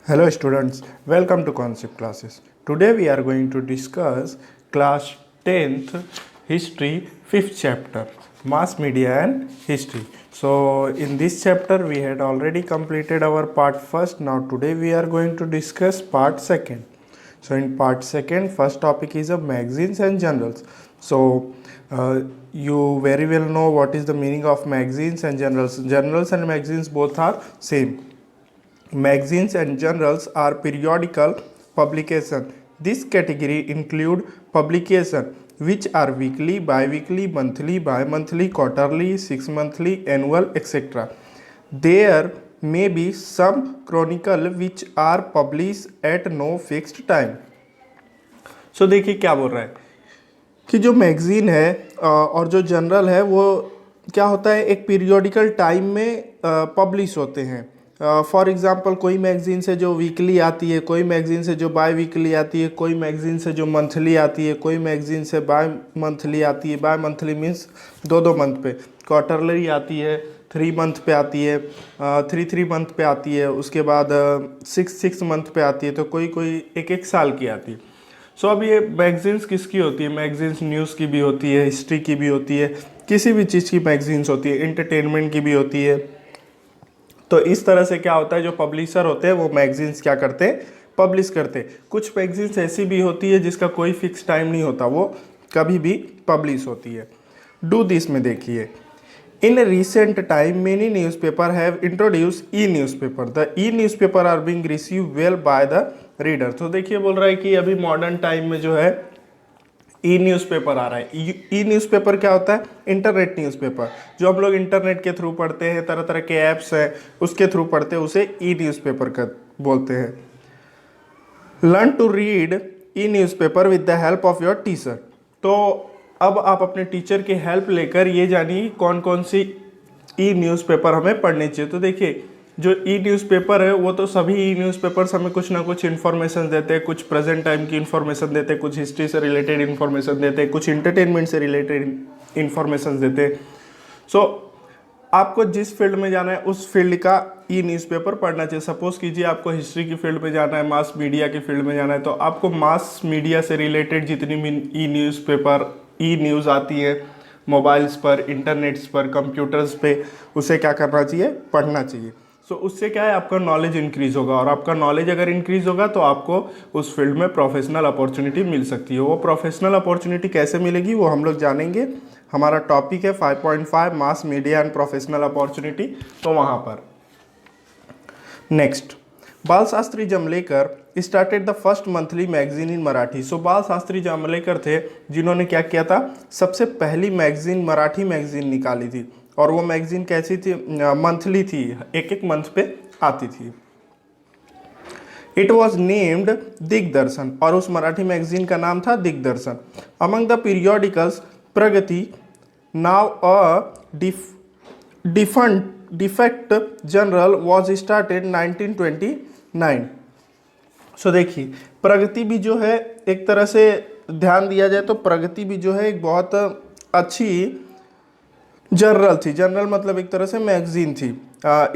Hello students, welcome to Concept Classes. Today we are going to discuss class 10th history 5th chapter mass media and history. So in this chapter we had already completed our part first. Now today we are going to discuss part second. So in part second, first topic is of magazines and journals. So you very well know what is the meaning of magazines and journals. Journals and magazines both are same. Magazines and journals are periodical publication. This category include publication which are weekly, bi-weekly, monthly, bi-monthly, quarterly, 6 monthly, annual, etc. There may be some chronicle which are published at no fixed time. So देखिए क्या बोल रहा है कि जो magazine है और जो जर्नल है वो क्या होता है, एक पीरियोडिकल टाइम में पब्लिश होते हैं. फॉर एग्जांपल कोई मैगजीन से जो वीकली आती है, कोई मैगजीन से जो बाय वीकली आती है, कोई मैगजीन से जो मंथली आती है, कोई मैगजीन से बाय मंथली आती है. बाय मंथली मीन्स दो मंथ पे. क्वार्टरली आती है, 3 मंथ पे आती है, 3 मंथ पे आती है, उसके बाद 6 मंथ पे आती है, तो कोई कोई एक साल की आती है. सो अब ये मैगजीन्स किसकी होती है? मैगजीन्स न्यूज़ की भी होती है, हिस्ट्री की भी होती है, किसी भी चीज़ की मैगजीन्स होती है, इंटरटेनमेंट की भी होती है. तो इस तरह से क्या होता है, जो पब्लिशर होते हैं वो मैगजीन्स क्या करते हैं, पब्लिश करते हैं. कुछ मैगजीन्स ऐसी भी होती है जिसका कोई फिक्स टाइम नहीं होता, वो कभी भी पब्लिश होती है. डू दिस में देखिए, in recent time many newspaper have introduce e newspaper. The e newspaper are being receive well by the reader. तो देखिए बोल रहा है कि अभी मॉडर्न टाइम में जो है ई न्यूज़पेपर आ रहा है. ई न्यूज़पेपर क्या होता है? इंटरनेट न्यूज़पेपर, जो हम लोग इंटरनेट के थ्रू पढ़ते हैं, तरह तरह के ऐप्स हैं उसके थ्रू पढ़ते हैं, उसे ई न्यूज़पेपर का बोलते हैं. Learn to read e newspaper with the help of your teacher. तो अब आप अपने टीचर की हेल्प लेकर ये जानिए कौन कौन सी ई न्यूज़पेपर हमें पढ़नी चाहिए. तो देखिए जो ई न्यूज़पेपर है वो तो सभी ई न्यूज़पेपर्स हमें कुछ ना कुछ इन्फॉर्मेशन देते हैं. कुछ प्रेजेंट टाइम की इन्फॉर्मेशन देते हैं, कुछ हिस्ट्री से रिलेटेड इन्फॉर्मेशन देते हैं, कुछ इंटरटेनमेंट से रिलेटेड इन्फॉर्मेशन देते हैं. सो आपको जिस फील्ड में जाना है उस फील्ड का ई न्यूज़पेपर पढ़ना चाहिए. सपोज कीजिए आपको हिस्ट्री की फील्ड में जाना है, मास मीडिया की फील्ड में जाना है, तो आपको मास मीडिया से रिलेटेड जितनी भी ई न्यूज़पेपर, ई न्यूज़ आती है मोबाइल्स पर, इंटरनेट्स पर, कंप्यूटर्स पे, उसे क्या करना चाहिए, पढ़ना चाहिए. सो उससे क्या है, आपका नॉलेज इंक्रीज़ होगा, और आपका नॉलेज अगर इंक्रीज़ होगा तो आपको उस फील्ड में प्रोफेशनल अपॉर्चुनिटी मिल सकती है. वो प्रोफेशनल अपॉर्चुनिटी कैसे मिलेगी वो हम लोग जानेंगे. हमारा टॉपिक है 5.5 mass media and professional opportunity. तो वहाँ पर next, Bal Shastri Jambhekar started the first monthly magazine in Marathi. So Bal Shastri जमलेकर थे जिन्होंने क्या किया था, सबसे पहली मैगजीन, मराठी मैगजीन निकाली थी. और वो मैगजीन कैसी थी? मंथली थी, एक मंथ पे आती थी. इट वॉज नेम्ड दिग्दर्शन, और उस मराठी मैगजीन का नाम था दिग्दर्शन. Among the periodicals Pragati, now a defect general was started 1929. सो देखिए प्रगति भी जो है, एक तरह से ध्यान दिया जाए तो प्रगति भी जो है एक बहुत अच्छी जर्नल थी. जर्नल मतलब एक तरह से मैगजीन थी.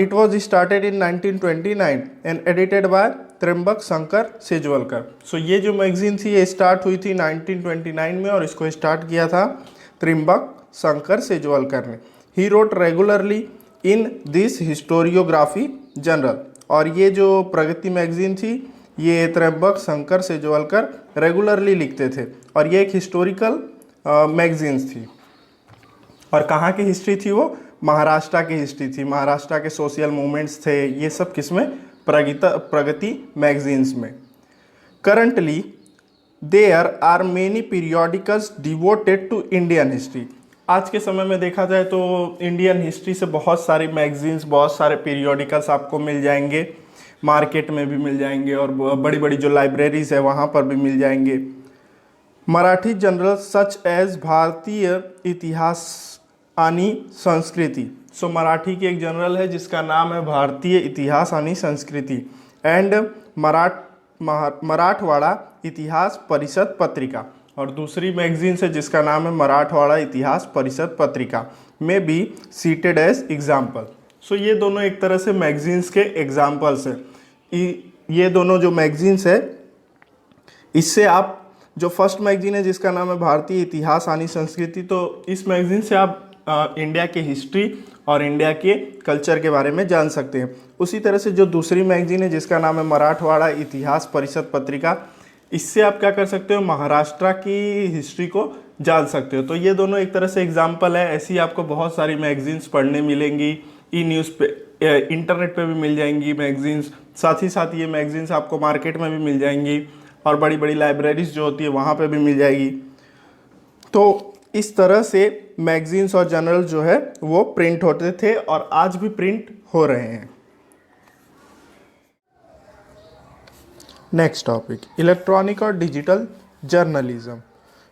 It was started in 1929 and edited by Tryambak Shankar Sejwalkar. So ये जो मैगजीन थी ये स्टार्ट हुई थी 1929 में, और इसको स्टार्ट किया था त्र्यंबक शंकर सेजवलकर ने. He wrote regularly in this historiography journal. और ये जो प्रगति मैगजीन थी ये त्र्यंबक शंकर सेजवलकर रेगुलरली लिखते थे, और ये एक हिस्टोरिकल मैगजीन्स थी. और कहाँ की हिस्ट्री थी वो? महाराष्ट्र की हिस्ट्री थी. महाराष्ट्र के सोशल मूवमेंट्स थे ये सब किसमें? प्रगति मैगजीन्स में. Currently there are many periodicals devoted to Indian history. आज के समय में देखा जाए तो इंडियन हिस्ट्री से बहुत सारी मैगजीन्स, बहुत सारे पीरियोडिकल्स आपको मिल जाएंगे. मार्केट में भी मिल जाएंगे, और बड़ी बड़ी जो लाइब्रेरीज है वहाँ पर भी मिल जाएंगे. मराठी जनरल सच एज भारतीय इतिहास आणि संस्कृति. सो मराठी की एक जनरल है जिसका नाम है भारतीय इतिहास आणि संस्कृति, एंड मराठवाड़ा इतिहास परिषद पत्रिका. और दूसरी मैगजीन है जिसका नाम है मराठवाड़ा इतिहास परिषद पत्रिका, में बी सीटेड एज एग्जाम्पल. सो ये दोनों एक तरह से मैगजीन्स के एग्जाम्पल्स हैं. ये दोनों जो मैगजीन्स है, इससे आप जो फर्स्ट मैगजीन है जिसका नाम है भारतीय इतिहास आनी संस्कृति, तो इस मैगजीन से आप इंडिया की हिस्ट्री और इंडिया के कल्चर के बारे में जान सकते हैं। उसी तरह से जो दूसरी मैगजीन है जिसका नाम है मराठवाड़ा इतिहास परिषद पत्रिका, इससे आप क्या कर सकते हो, महाराष्ट्र की हिस्ट्री को जान सकते हो। तो ये दोनों एक तरह से एग्जाम्पल है। ऐसी आपको बहुत सारी मैगजीन्स पढ़ने मिलेंगी, ई न्यूज़ पे, इंटरनेट पे भी मिल जाएंगी मैगजीन्स। साथ ही साथ ये मैगजीन्स आपको मार्केट में भी मिल जाएंगी और बड़ी बड़ी लाइब्रेरीज जो होती है वहाँ पे भी मिल जाएगी। तो इस तरह से मैगजीन्स और जर्नल जो है वो प्रिंट होते थे और आज भी प्रिंट हो रहे हैं। नेक्स्ट टॉपिक, इलेक्ट्रॉनिक और digital journalism.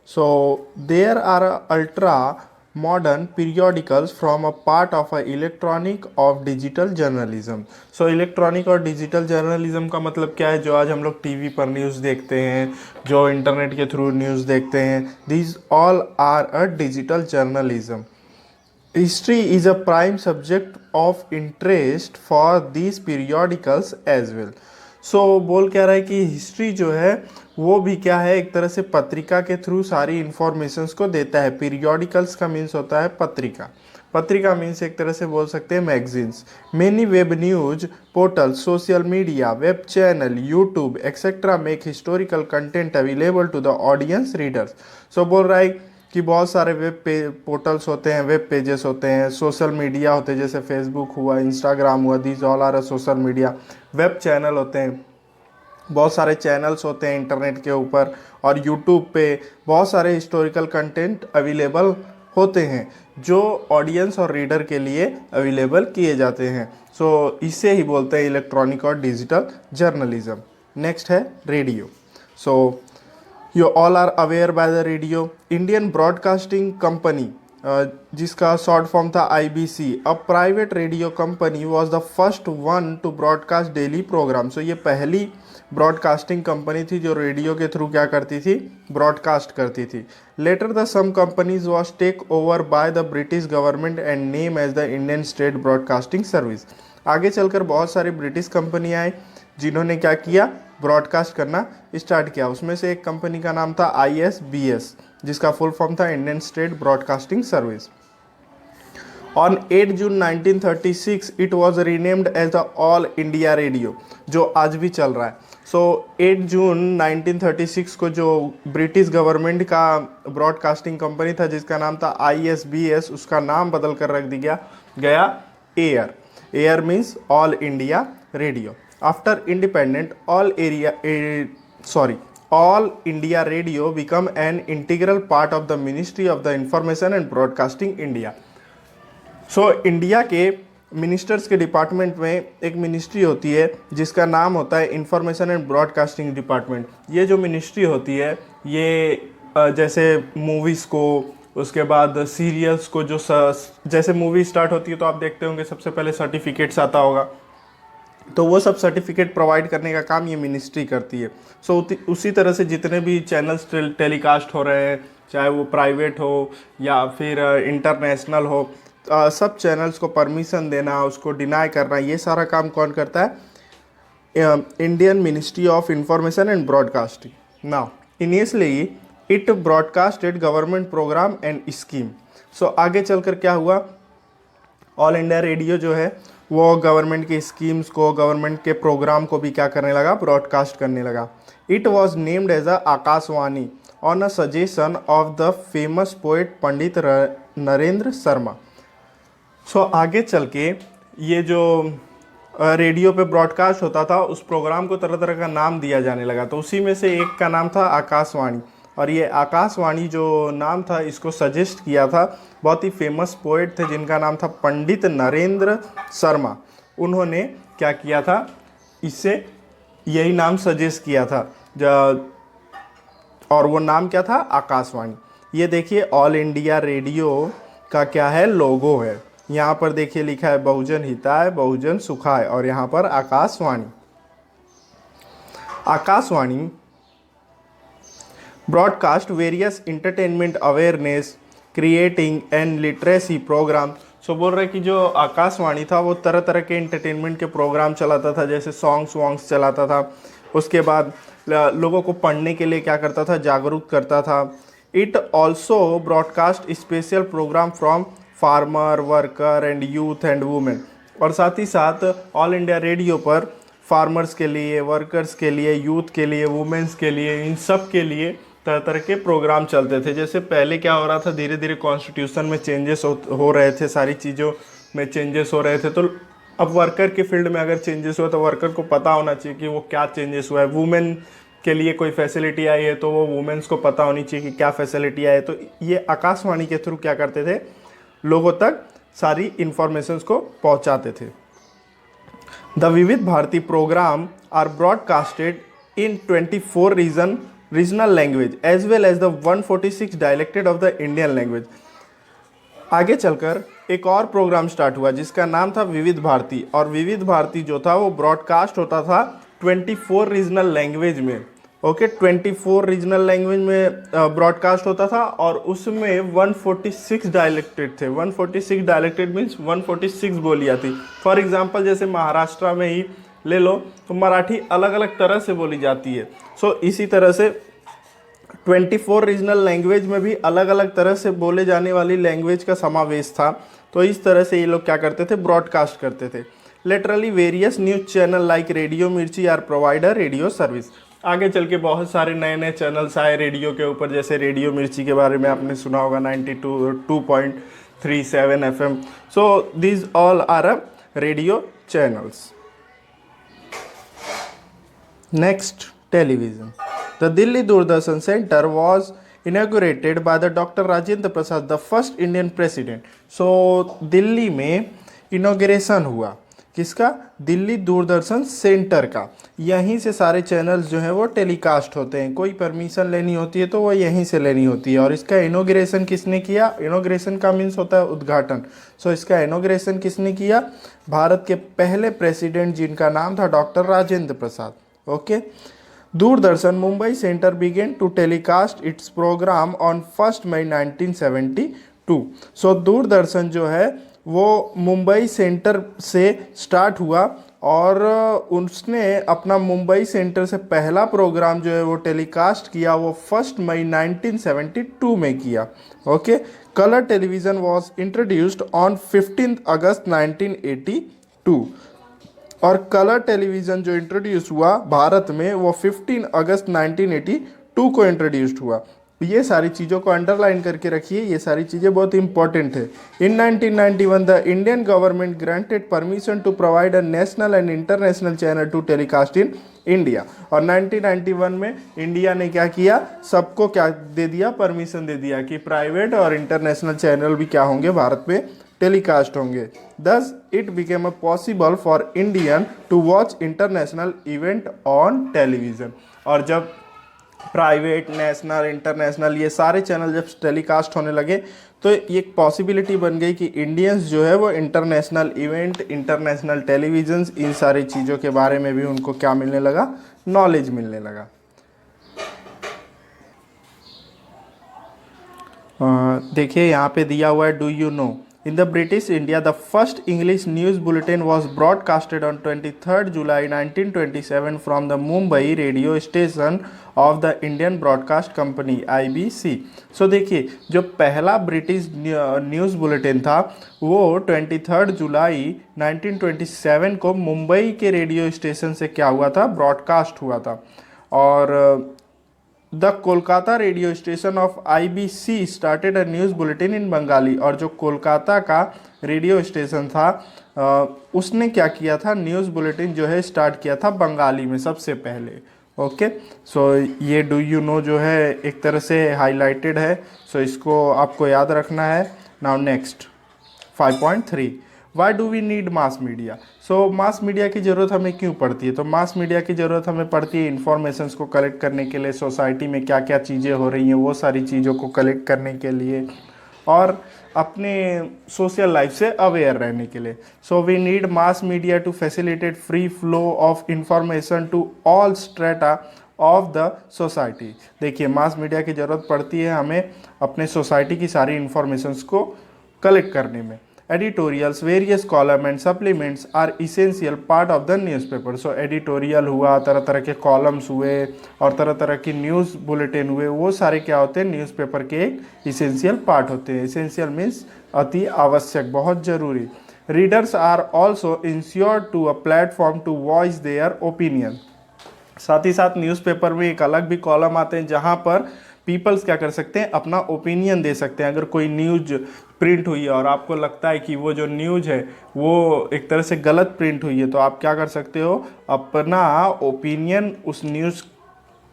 So there are ultra modern periodicals from a part of a electronic of digital journalism. So electronic और डिजिटल जर्नलिज्म का मतलब क्या है? जो आज हम लोग टीवी पर न्यूज़ देखते हैं, जो इंटरनेट के थ्रू न्यूज़ देखते हैं, these all are a digital journalism. History is a prime subject of interest for these periodicals as well. सो बोल कह रहा है कि हिस्ट्री जो है वो भी क्या है, एक तरह से पत्रिका के थ्रू सारी इंफॉर्मेशंस को देता है। पीरियोडिकल्स का मीन्स होता है पत्रिका, पत्रिका मीन्स एक तरह से बोल सकते हैं magazines. Many web news portal, social media, web channel, YouTube etcetera make historical content available to the audience readers. So बोल रहा है कि बहुत सारे वेब पोर्टल्स होते हैं, वेब पेजेस होते हैं, सोशल मीडिया होते हैं जैसे फेसबुक हुआ, इंस्टाग्राम हुआ, these all are social media. Web channel होते हैं, बहुत सारे चैनल्स होते हैं इंटरनेट के ऊपर, और यूट्यूब पे बहुत सारे हिस्टोरिकल कंटेंट अवेलेबल होते हैं जो ऑडियंस और रीडर के लिए अवेलेबल किए जाते हैं। सो इसे ही बोलते हैं इलेक्ट्रॉनिक और डिजिटल जर्नलिज्म। नेक्स्ट है radio. So You all are aware by the radio, Indian Broadcasting Company, जिसका शॉर्ट फॉर्म था IBC, a private radio company was the first one to broadcast daily program. So ये पहली broadcasting company थी जो radio के through क्या करती थी, ब्रॉडकास्ट करती थी। Later the some companies was take over by the British government and name as the Indian State Broadcasting Service. आगे चलकर बहुत सारी ब्रिटिश कंपनी आए जिन्होंने क्या किया, ब्रॉडकास्ट करना स्टार्ट किया। उसमें से एक कंपनी का नाम था ISBS, जिसका फुल फॉर्म था Indian State Broadcasting Service. On 8 June 1936 it was renamed as the All India Radio, जो आज भी चल रहा है। सो 8 जून 1936 को जो ब्रिटिश गवर्नमेंट का ब्रॉडकास्टिंग कंपनी था जिसका नाम था ISBS, उसका नाम बदल कर रख दिया गया air. Air means all India radio. After independent, all India Radio become an integral part of the Ministry of the Information and Broadcasting India. So India के मिनिस्टर्स के डिपार्टमेंट में एक मिनिस्ट्री होती है जिसका नाम होता है इंफॉर्मेशन एंड ब्रॉडकास्टिंग डिपार्टमेंट। ये जो मिनिस्ट्री होती है ये जैसे मूवीज़ को, उसके बाद सीरियल्स को, जो जैसे मूवी स्टार्ट होती है तो आप देखते होंगे सबसे पहले सर्टिफिकेट्स आता होगा, तो वो सब सर्टिफिकेट प्रोवाइड करने का काम ये मिनिस्ट्री करती है। सो उसी तरह से जितने भी चैनल्स टेलीकास्ट हो रहे हैं, चाहे वो प्राइवेट हो या फिर इंटरनेशनल हो, सब चैनल्स को परमिशन देना, उसको डिनाई करना, ये सारा काम कौन करता है, Indian ministry of information and broadcasting. Now initially it broadcasted government program and scheme. So आगे चलकर क्या हुआ, ऑल इंडिया रेडियो जो है वो गवर्नमेंट के स्कीम्स को, गवर्नमेंट के प्रोग्राम को भी क्या करने लगा, ब्रॉडकास्ट करने लगा। It was named as a Akashvani on a suggestion of the famous poet Pandit Narendra Sharma. So आगे चल के ये जो रेडियो पे ब्रॉडकास्ट होता था उस प्रोग्राम को तरह तरह का नाम दिया जाने लगा, तो उसी में से एक का नाम था आकाशवाणी। और ये आकाशवाणी जो नाम था इसको सजेस्ट किया था बहुत ही फेमस पोएट थे जिनका नाम था पंडित नरेंद्र शर्मा। उन्होंने क्या किया था, इससे यही नाम सजेस्ट किया था और वो नाम क्या था, आकाशवाणी। ये देखिए ऑल इंडिया रेडियो का क्या है, लोगो है। यहाँ पर देखिए लिखा है बहुजन हिताय बहुजन सुखाय और यहाँ पर Akashvani. Akashvani broadcast various entertainment awareness, creating and literacy program. सो बोल रहे कि जो आकाशवाणी था वो तरह तरह के इंटरटेनमेंट के प्रोग्राम चलाता था, जैसे सॉन्ग्स वॉन्ग्स चलाता था। उसके बाद लोगों को पढ़ने के लिए क्या करता था, जागरूक करता था। It also broadcast special programme from farmer, worker and youth and women. और साथ ही साथ ऑल इंडिया रेडियो पर फार्मर्स के लिए, वर्कर्स के लिए, यूथ के लिए, वुमेन्स के लिए, इन सब के लिए तरह तरह के प्रोग्राम चलते थे। जैसे पहले क्या हो रहा था, धीरे धीरे कॉन्स्टिट्यूशन में चेंजेस हो रहे थे, सारी चीज़ों में चेंजेस हो रहे थे। तो अब वर्कर के फील्ड में अगर चेंजेस हुआ तो वर्कर को पता होना चाहिए कि वो क्या चेंजेस हुआ है। वुमेन के लिए कोई फैसिलिटी आई है तो वो वुमेन्स को पता होनी चाहिए कि क्या फैसिलिटी आई है। तो ये आकाशवाणी के थ्रू क्या करते थे, लोगों तक सारी इंफॉर्मेशंस को पहुंचाते थे। The Vividh Bharati program are broadcasted in 24 regional language as well as the 146 dialected of the Indian language. आगे चलकर एक और प्रोग्राम स्टार्ट हुआ जिसका नाम था विविध भारती, और विविध भारती जो था वो ब्रॉडकास्ट होता था 24 रीजनल लैंग्वेज में। ओके, 24 रीजनल लैंग्वेज में ब्रॉडकास्ट होता था, और उसमें 146 डायलेक्टेड थे। 146 डायलेक्टेड मीन्स 146 बोलियाँ थी। फॉर एग्जांपल जैसे महाराष्ट्र में ही ले लो तो मराठी अलग अलग तरह से बोली जाती है। सो इसी तरह से 24 रीजनल लैंग्वेज में भी अलग अलग तरह से बोले जाने वाली लैंग्वेज का समावेश था। तो इस तरह से ये लोग क्या करते थे, ब्रॉडकास्ट करते थे। Literally various news channel like radio मिर्ची आर प्रोवाइडर रेडियो सर्विस। आगे चल के बहुत सारे नए नए चैनल्स आए रेडियो के ऊपर, जैसे रेडियो मिर्ची के बारे में आपने सुना होगा, 92.37 FM। So these all are a radio channels. Next, television. The Delhi Doordarshan Center was inaugurated by the Dr. Rajendra Prasad, the first Indian president. So, Delhi में इनॉग्रेशन हुआ किसका, दिल्ली दूरदर्शन सेंटर का। यहीं से सारे चैनल्स जो हैं वो टेलीकास्ट होते हैं। कोई परमिशन लेनी होती है तो वो यहीं से लेनी होती है। और इसका इनॉग्रेशन किसने किया, इनॉग्रेशन का मीन्स होता है उद्घाटन। सो इसका इनॉग्रेशन किसने किया, भारत के पहले प्रेसिडेंट जिनका नाम था doctor Rajendra Prasad. Okay, Doordarshan Mumbai centre began to telecast its programme on 1 May 1972। So Doordarshan जो है वो मुंबई सेंटर से स्टार्ट हुआ, और उसने अपना मुंबई सेंटर से पहला प्रोग्राम जो है वो टेलीकास्ट किया, वो 1 मई 1972 में किया। Okay, colour television was introduced on 15 अगस्त 1982। और कलर टेलीविज़न जो इंट्रोड्यूस हुआ भारत में वो 15 अगस्त 1982 को इंट्रोड्यूस्ड हुआ। ये सारी चीज़ों को अंडरलाइन करके रखिए, ये सारी चीज़ें बहुत इंपॉर्टेंट है। In 1991 the Indian government granted permission to provide a national and international channel to telecast in India. और 1991 में इंडिया ने क्या किया, सबको क्या दे दिया, परमिशन दे दिया कि प्राइवेट और इंटरनेशनल चैनल भी क्या होंगे, भारत में टेलीकास्ट होंगे। Thus it became possible for Indian to watch international event on television। और जब प्राइवेट, नेशनल, इंटरनेशनल ये सारे चैनल जब टेलीकास्ट होने लगे तो एक पॉसिबिलिटी बन गई कि इंडियंस जो है वो इंटरनेशनल इवेंट, इंटरनेशनल टेलीविजन्स, इन सारी चीज़ों के बारे में भी उनको क्या मिलने लगा, नॉलेज मिलने लगा। देखिए यहाँ पे दिया हुआ है, do you know in the British India the first English news bulletin was broadcasted on 23rd July 1927 from the Mumbai radio station of the Indian Broadcast Company IBC। so देखिए जो पहला ब्रिटिश न्यूज़ बुलेटिन था वो 23 जुलाई 1927 को मुंबई के radio station से क्या हुआ था, ब्रॉडकास्ट हुआ था। और the Kolkata radio station of IBC started a news bulletin इन बंगाली। और जो कोलकाता का रेडियो स्टेशन था उसने क्या किया था, न्यूज़ बुलेटिन जो है स्टार्ट किया था बंगाली में सबसे पहले। ओके, सो ये डू यू नो जो है एक तरह से हाईलाइटेड है, सो इसको आपको याद रखना है। Now next 5.3 why do we need mass media. So mass media की ज़रूरत हमें क्यों पड़ती है, तो मास मीडिया की ज़रूरत हमें पड़ती है इन्फॉर्मेशंस को कलेक्ट करने के लिए, सोसाइटी में क्या क्या चीज़ें हो रही हैं वो सारी चीज़ों को कलेक्ट करने के लिए, और अपने सोशल लाइफ से अवेयर रहने के लिए। So we need mass media to facilitate free flow of information to all strata of the society. देखिए मास मीडिया की ज़रूरत पड़ती है हमें अपने सोसाइटी की सारी इंफॉर्मेशंस को कलेक्ट करने में। Editorials, various column and supplements are essential part of the newspaper. So editorial हुआ, तरह तरह के कॉलम्स हुए और तरह तरह की न्यूज़ बुलेटिन हुए, वो सारे क्या होते हैं, न्यूज़पेपर के एक इसेंशियल पार्ट होते हैं। इसेंशियल मीन्स अति आवश्यक, बहुत ज़रूरी। Readers are also ensured to a platform to voice their opinion. साथ ही साथ न्यूज़पेपर में एक अलग भी कॉलम आते हैं जहां पर पीपल्स क्या कर सकते हैं, अपना ओपिनियन दे सकते हैं। अगर कोई न्यूज प्रिंट हुई है और आपको लगता है कि वो जो न्यूज है वो एक तरह से गलत प्रिंट हुई है, तो आप क्या कर सकते हो, अपना ओपिनियन उस न्यूज़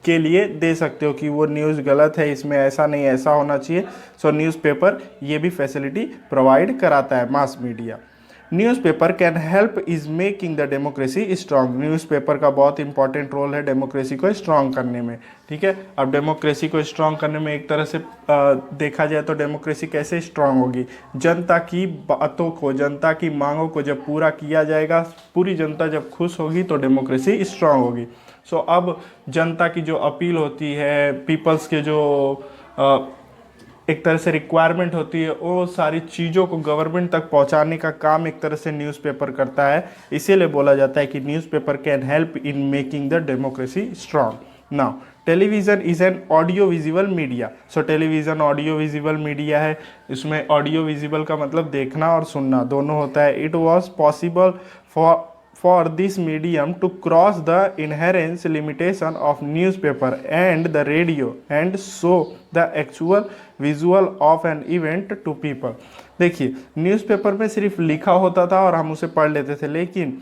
के लिए दे सकते हो कि वो न्यूज़ गलत है, इसमें ऐसा नहीं, ऐसा होना चाहिए। सो न्यूज़पेपर ये भी फैसिलिटी प्रोवाइड कराता है, mass media. Newspaper can help is making the democracy strong. Newspaper का बहुत इंपॉर्टेंट रोल है डेमोक्रेसी को स्ट्रांग करने में, ठीक है। अब डेमोक्रेसी को स्ट्रांग करने में एक तरह से देखा जाए तो डेमोक्रेसी कैसे स्ट्रांग होगी, जनता की बातों को, जनता की मांगों को जब पूरा किया जाएगा, पूरी जनता जब खुश होगी तो डेमोक्रेसी स्ट्रांग होगी। सो अब जनता की जो अपील होती है, पीपल्स के जो एक तरह से रिक्वायरमेंट होती है, वो सारी चीज़ों को गवर्नमेंट तक पहुंचाने का काम एक तरह से न्यूज़पेपर करता है। इसीलिए बोला जाता है कि newspaper can help in making the democracy strong. Now television is an audio visual media. So television audio visual media है। इसमें ऑडियो विजुअल का मतलब देखना और सुनना दोनों होता है। It was possible for this medium to cross the inherent limitation of newspaper and the radio and show the actual visual of an event to people। देखिए, न्यूज़पेपर में सिर्फ लिखा होता था और हम उसे पढ़ लेते थे, लेकिन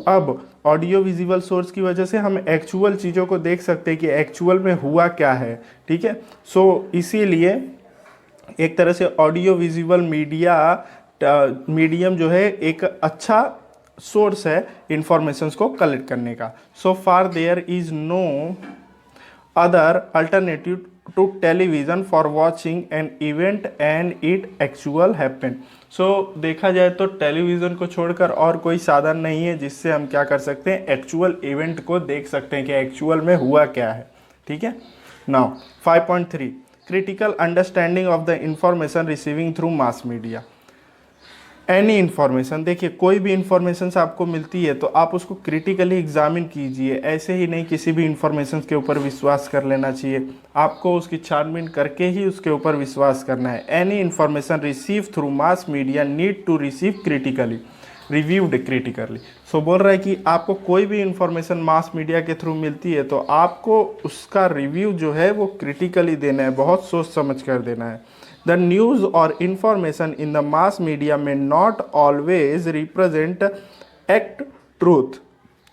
अब ऑडियो विजुअल सोर्स की वजह से हम एक्चुअल चीज़ों को देख सकते हैं कि एक्चुअल में हुआ क्या है, ठीक है। सो इसीलिए एक तरह से ऑडियो विजुअल मीडियम जो है एक अच्छा सोर्स है इंफॉर्मेशंस को कलेक्ट करने का। So far there is no other alternative to television for watching an event and it actual happen. So देखा जाए तो टेलीविज़न को छोड़कर और कोई साधन नहीं है जिससे हम क्या कर सकते हैं, एक्चुअल इवेंट को देख सकते हैं कि एक्चुअल में हुआ क्या है, ठीक है। Now 5.3 critical understanding of the information receiving through mass media. Any information, देखिए कोई भी इन्फॉर्मेशन से आपको मिलती है तो आप उसको क्रिटिकली एग्जामिन कीजिए। ऐसे ही नहीं किसी भी इन्फॉर्मेशन के ऊपर विश्वास कर लेना चाहिए, आपको उसकी छानबीन करके ही उसके ऊपर विश्वास करना है। Any information receive through mass media need to receive critically reviewed critically. So बोल रहा है कि आपको कोई भी इन्फॉर्मेशन मास मीडिया के थ्रू मिलती है तो आपको उसका रिव्यू जो है वो क्रिटिकली देना है, बहुत सोच समझ कर देना है। The news or information in the mass media may not always represent act truth।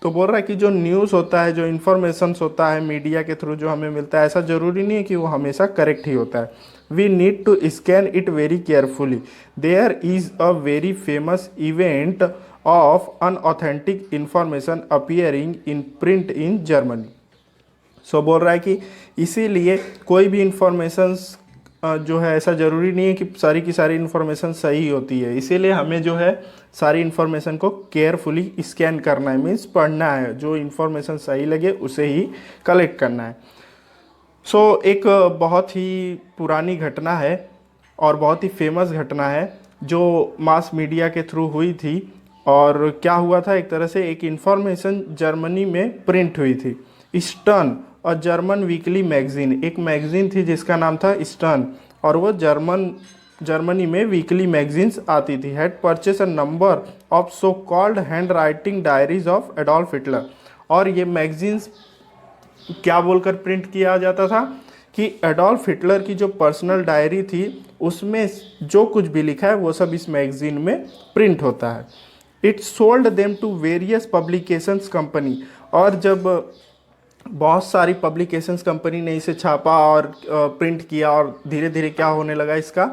तो बोल रहा है कि जो न्यूज़ होता है, जो इन्फॉर्मेशन होता है मीडिया के थ्रू जो हमें मिलता है, ऐसा ज़रूरी नहीं है कि वो हमेशा करेक्ट ही होता है। We need to scan it very carefully. There is a very famous event of unauthentic information appearing in print in Germany. So बोल रहा है कि इसीलिए कोई भी इंफॉर्मेशंस जो है ऐसा ज़रूरी नहीं है कि सारी की सारी इन्फॉर्मेशन सही होती है। इसीलिए हमें जो है सारी इन्फॉर्मेशन को केयरफुली स्कैन करना है, मीन्स पढ़ना है, जो इन्फॉर्मेशन सही लगे उसे ही कलेक्ट करना है। सो एक बहुत ही पुरानी घटना है और बहुत ही फेमस घटना है जो मास मीडिया के थ्रू हुई थी। और क्या हुआ था, एक तरह से एक इन्फॉर्मेशन जर्मनी में प्रिंट हुई थी। स्टर्न और जर्मन वीकली मैगजीन, एक मैगजीन थी जिसका नाम था स्टर्न, और वो जर्मनी में वीकली मैगजीन्स आती थी। Had purchase a number of so called hand writing diaries of Adolf Hitler. और ये मैगजीन्स क्या बोलकर प्रिंट किया जाता था कि एडोल्फ हिटलर की जो पर्सनल डायरी थी उसमें जो कुछ भी लिखा है वो सब इस मैगजीन में प्रिंट होता है। It sold them to various publications company. और जब बहुत सारी पब्लिकेशंस कंपनी ने इसे छापा और प्रिंट किया और धीरे धीरे क्या होने लगा, इसका